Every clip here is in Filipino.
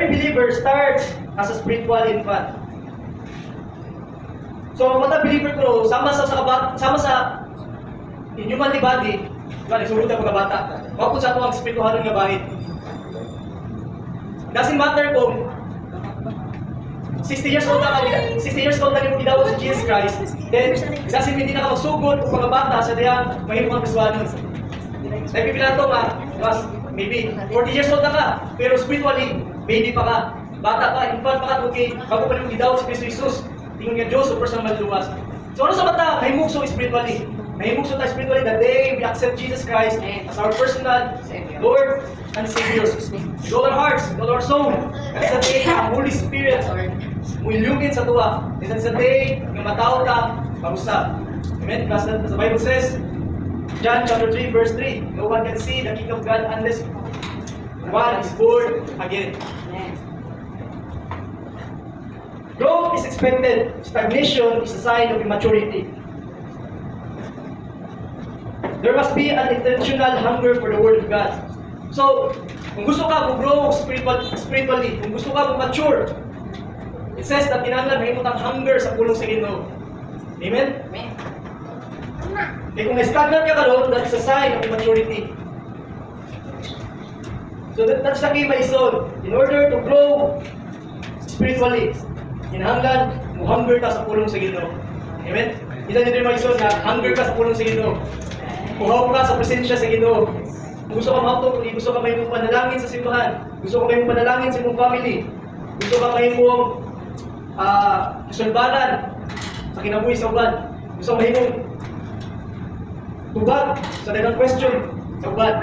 every believer starts as a spiritual infant. So, mga believer ko, sama sa human body, diba, nagsulod ang mga bata. Mapun sa ito ang spiritual nga bahid. Doesn't matter kung 60 years old na mo gidawat sa Jesus Christ, then kasi hindi na ka magsugod kung mga bata sa diyang mahimong kaswanon. Nagpipila ito mas maybe 40 years old na ka, pero spiritually, baby pa ka, bata ka, infant pa ka, okay, bago pa rin gidawat sa Kristo Jesus, tingin nga Diyos o personal maluwas. So ano sa bata? Mahimugso spiritually. Mahimugso tayo spiritually the day we accept Jesus Christ as our personal Lord and Savior. With all our hearts, with all our soul. That's the day ang Holy Spirit will lumine sa tuwa. And that's the day na matao ka, pag-usap. Amen? Because the Bible says, John chapter 3 verse 3, no one can see the kingdom of God unless one is born again. Growth is expected. Stagnation is a sign of immaturity. There must be an intentional hunger for the Word of God. So, kung gusto ka mag-grow spiritually, kung gusto ka mag-mature, it says that kinahanglan mahimong ang hunger sa pulong sa Ginoo. Amen? Amen. Eh kung stagnant ka karon, that is a sign of immaturity. So that's the key, my soul. In order to grow spiritually, kinahanglan mo hunger ka sa pulong sa Ginoo. Amen? Isa din my soul na hunger ka sa pulong sa Ginoo. Uhaw ka sa presensya sa Ginoo. Gusto ka mautong, gusto ka may mong panalangin sa simbahan, gusto ka may mong panalangin sa imong family, gusto ka may mong kasulbanan sa kinabuhi sa uban, gusto ka may mong tubag sa dagang question sa uban.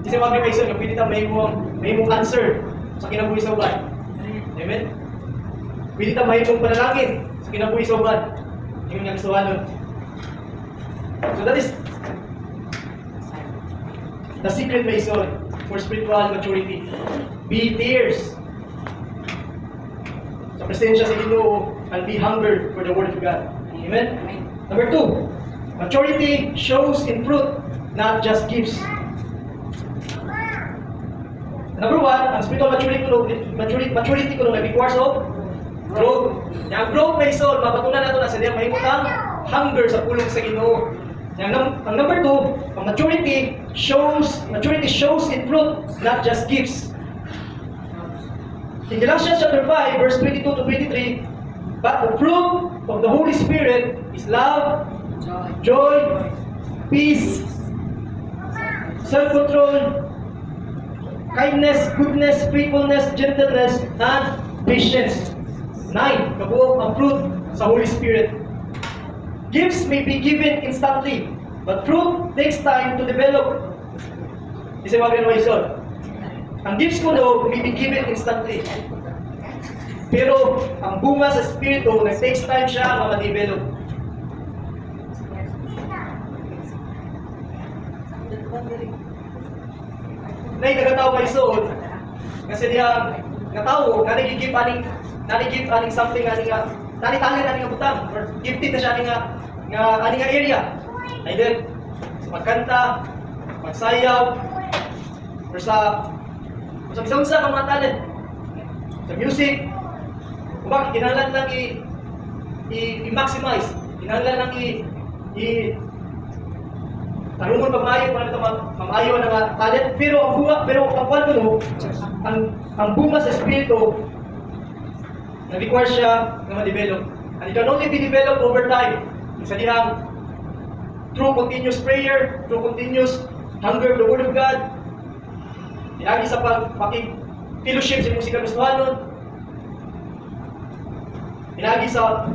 Kasi mga kaibigan, yung pinita may mong answer sa kinabuhi sa uban. Amen? Pinita may mong panalangin sa kinabuhi sa uban. Yung nagsawanon. So that is the secret, my son, for spiritual maturity. Be fierce sa presensya sa Ginoo and be hungered for the Word of God. Amen? Number 2, maturity shows in fruit, not just gifts. Number 1, ang spiritual maturity ko requires of growth. Yung growth, my son, mapatunan nato na sa diyang mahimutang hunger sa pulong sa Ginoo. Ang number 2, ang maturity shows in fruit, not just gifts. In Galatians chapter 5, verse 22 to 23, but the fruit of the Holy Spirit is love, joy, peace, self-control, kindness, goodness, faithfulness, gentleness, and patience. 9, kabuok ang fruit sa Holy Spirit. Gifts may be given instantly, but fruit takes time to develop. Isa mga ganun, ang gifts ko may be given instantly. Pero ang bunga sa Espiritu, takes time siya ma-develop. Nay kagataw may suod, kasi diya natawo, nanigigip aning something aning talent aning butang, or gifted na siya aning area. Either sa pagkanta, magsayaw, or sa isa-isa ka mga talent. Sa music, kung bakit kinahanglan lang i-maximize, kinahanglan lang tarungon pagmayo para ito mamayo ng talent. Pero ang bunga sa Espiritu, na-require siya na ma-develop. And it can only be developed over time. Isa dihang through continuous prayer, through continuous hunger for the Word of God, pinagi sa pag-fellowship sa musika gustuhanon, pinagi sa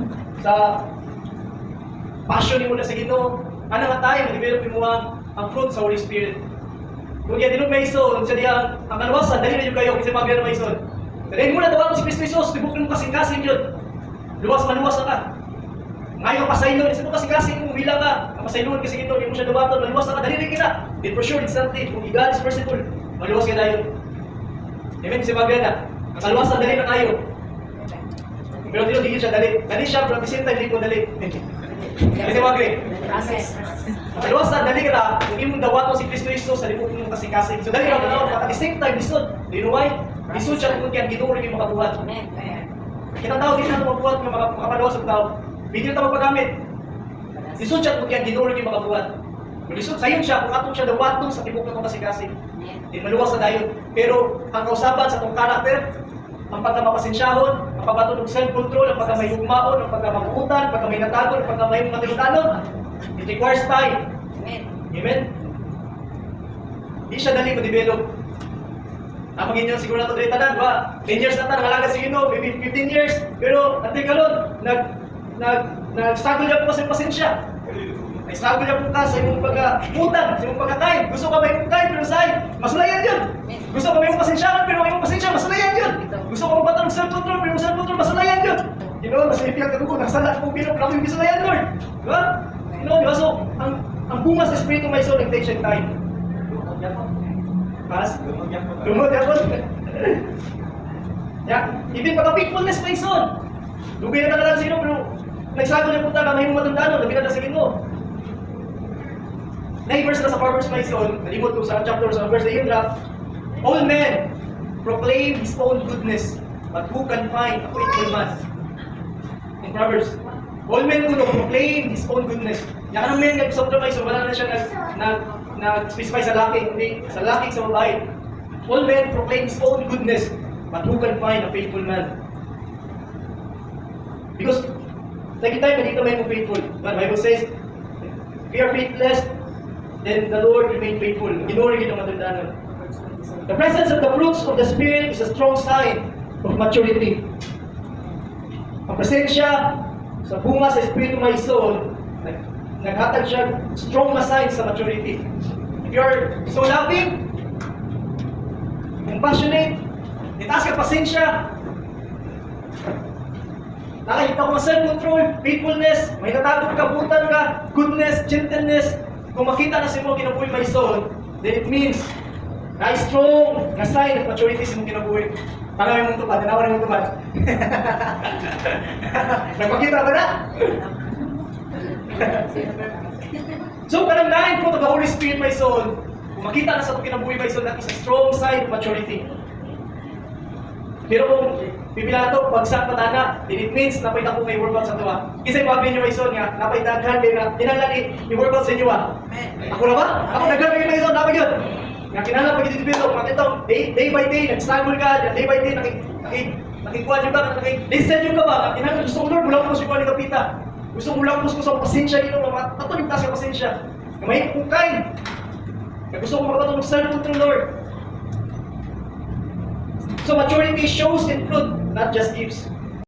passion mo na sa Ginoo, ano nga tayo, ma-develop mo ang fruit sa Holy Spirit. Kung yan, dinong may ison, sa diyang, ang kanawasan, dali na yung kayo, kasi mga may ison. Dahil mo na tawag si Kristo Jesus, tibukin mo kasing-kasing yun. Maluwas na ka. Ngayon pasaylo, isa mo kasing-kasing kung hila ka. Kapasayloan kasi ito, hindi mo siya dubaton, maluwas na ka, dali rin kita. Then for sure, instantly, kung God is merciful, maluwas ka na yun. Amen, kasi mga na, ang kaluwasan, dali na kayo. Pero hindi siya dali. Dali siya, pero at the same time, hindi ko dali. Kasi mga ang kaluwasan, dali ka na, kung imong dawaton si Kristo Jesus, sa lipot mong kasing-kasing. So dali ka na, at the same time, lisod. Do you know why? Lisod siya kung kaya ginoo rin yung makabuhat. Amen. Kitang tao din na mabuhat ng makapalawas ng tao. Hindi na magpagamit. Lisod siya kung kaya ginoo rin yung makabuhat. Lisod sayon siya kung atong siya dawatong sa tibok ng kasi-kasi. Di maluwas sa dayon. Pero ang kausaban sa itong karakter, ang pagkamapasensyahon, ang pagbato ng self-control, ang pagkamay hugmaon, ang pagkamabuutan, ang pagkamay natagon, ang pagkamay matilutanon, it requires time. Amen? Di siya dali ma-develop. Namagin nyo siguro na ito dito tanan, ba? 10 years na tanan, halaga si maybe 15 years. Pero, natin kalon, nag-struggle niya po sa pasensya. Nag-struggle niya po ka sa imong pagkaputan, sa imong pagkakain. Gusto ka ba imong kain, pero sa'yo, masulayan yun. Gusto ka ba imong pasensyahan, pero imong pasensya, masulayan yun. Gusto ka magbatang ng self-control, pero imong self-control, masulayan yun. You know, mas ipiyag ka ko, nasalat ko, pero lang yung masulayan, Lord. Diba? You know, diba? So, ang bunga sa Espiritu may soul, nag-take siya time. Pas? Lumod yapon. Ya, even pagka-faithfulness may son. Lubi na lang sino pero nagsago na punta kamay mo matandaan, labi na sa ginoo. Neighbors na sa Proverbs may son, nalimot ko sa chapter sa verse na yun na, all men proclaim his own goodness, but who can find a faithful man? In Proverbs, all men kuno proclaim his own goodness. Yan ang men nag-sobra may son, wala na siya nag-specify sa laki, hindi, sa laki, sa babae. All men proclaim his own goodness, but who can find a faithful man? Because, like time, hindi ka may mo faithful. But the Bible says, if you are faithless, then the Lord remain faithful. Inurin kita matandaan. The presence of the fruits of the Spirit is a strong sign of maturity. Ang presensya sa bunga sa Espiritu may soul, naghatag siya strong na signs sa maturity. If you're so loving, compassionate, itaas ka pasensya, nakakita ko ng self-control, faithfulness, may natagong kabutan ka, goodness, gentleness, kung makita na si mo kinabuhi may soul, then it means na strong na sign of maturity si mo kinabuhi. Tanawin mong tupad, tanawarin mong tupad. Nagpakita ba na? So, kanang fruit of the Holy Spirit, my soul, kung makita na sa kinabuhi, my soul, that is a strong sign of maturity. Pero kung pipila ito, bagsak patana, then it means napay na kung may workout sa tuwa. Kisa'y pag-bin nyo, my soul, nga, napay daghan, kaya tinalani yung workout sa inyo, Ako na ba? Ako daghan kayo, my soul, napay yun. Nga kinala pag i-develop, makita ko, day by day, nag-struggle ka, day by day, nakikuha nyo ka, nakisend nyo ka ba? Kinala, gusto ko, Lord, mula ko siya ni Kapita. Gusto ko lang gusto ko pasensya dito, matato yung taas yung pasensya. May kukay. Gusto ko makatulong sa self-control, Lord. So maturity shows in fruit, not just gifts.